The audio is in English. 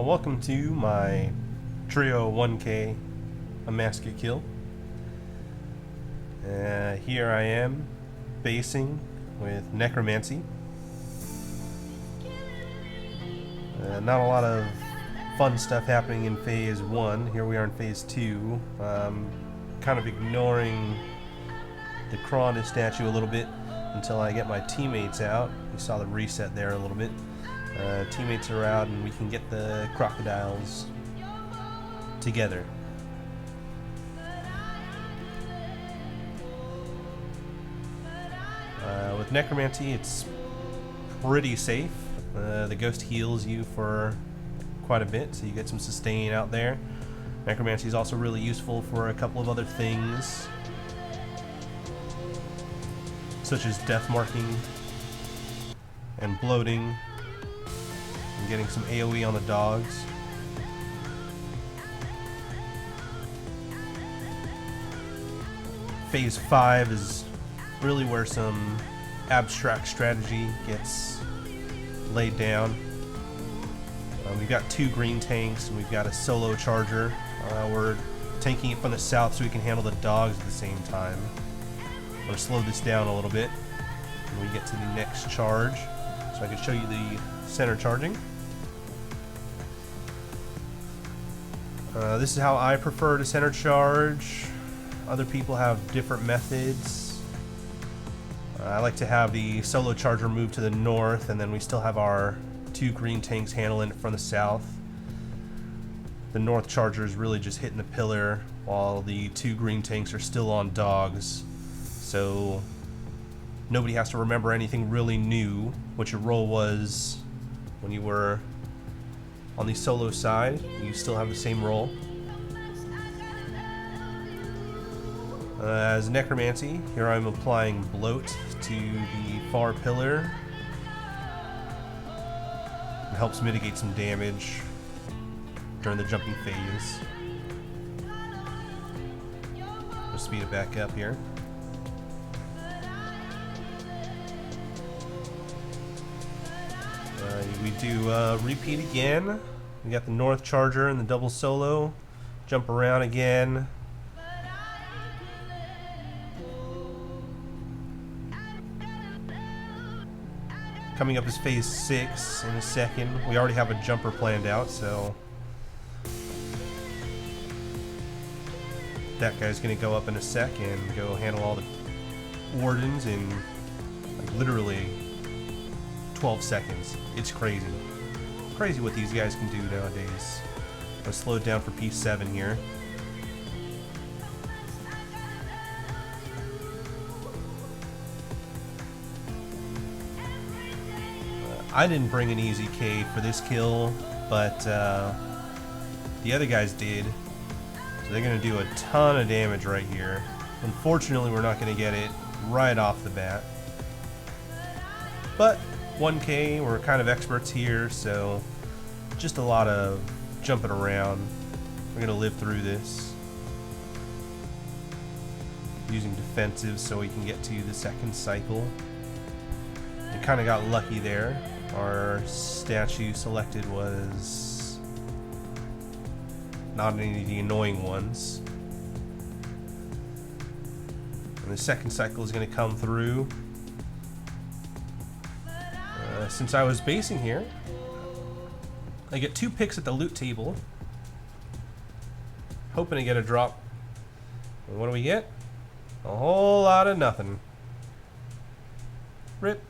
Welcome to my trio 1K Amascut kill. Here I am basing with necromancy. Not a lot of fun stuff happening in phase 1. Here we are in phase 2. Kind of ignoring the Cronus statue a little bit until I get my teammates out. You saw the reset there a little bit. Teammates are out and we can get the crocodiles together. With necromancy, it's pretty safe. The ghost heals you for quite a bit, so you get some sustain out there. Necromancy is also really useful for a couple of other things, such as death marking and bloating and getting some AoE on the dogs. Phase 5 is really where some abstract strategy gets laid down. We've got 2 green tanks and we've got a solo charger. We're tanking it from the south so we can handle the dogs at the same time. Or slow this down a little bit when we get to the next charge. So I can show you the center charging. This is how I prefer to center charge. Other people have different methods. I like to have the solo charger move to the north, and then we still have our 2 green tanks handling it from the south. The north charger is really just hitting the pillar while the 2 green tanks are still on dogs. So nobody has to remember anything really new. What your role was when you were on the solo side, you still have the same role. As necromancy, here I'm applying bloat to the far pillar. It helps mitigate some damage during the jumping phase. We'll speed it back up here. We do repeat again. We got the north charger and the double solo. Jump around again. Coming up is phase 6 in a second. We already have a jumper planned out, so that guy's gonna go up in a sec and go handle all the wardens in like literally 12 seconds. It's crazy. Crazy what these guys can do nowadays. Let's slow it down for P7 here. I didn't bring an easy K for this kill, but the other guys did. So they're going to do a ton of damage right here. Unfortunately, we're not going to get it right off the bat. But 1K, we're kind of experts here, so just a lot of jumping around. We're going to live through this. Using defensive so we can get to the second cycle. We kind of got lucky there. Our statue selected was not any of the annoying ones. And the second cycle is going to come through. Since I was basing here, I get 2 picks at the loot table. Hoping to get a drop. And what do we get? A whole lot of nothing. Rip.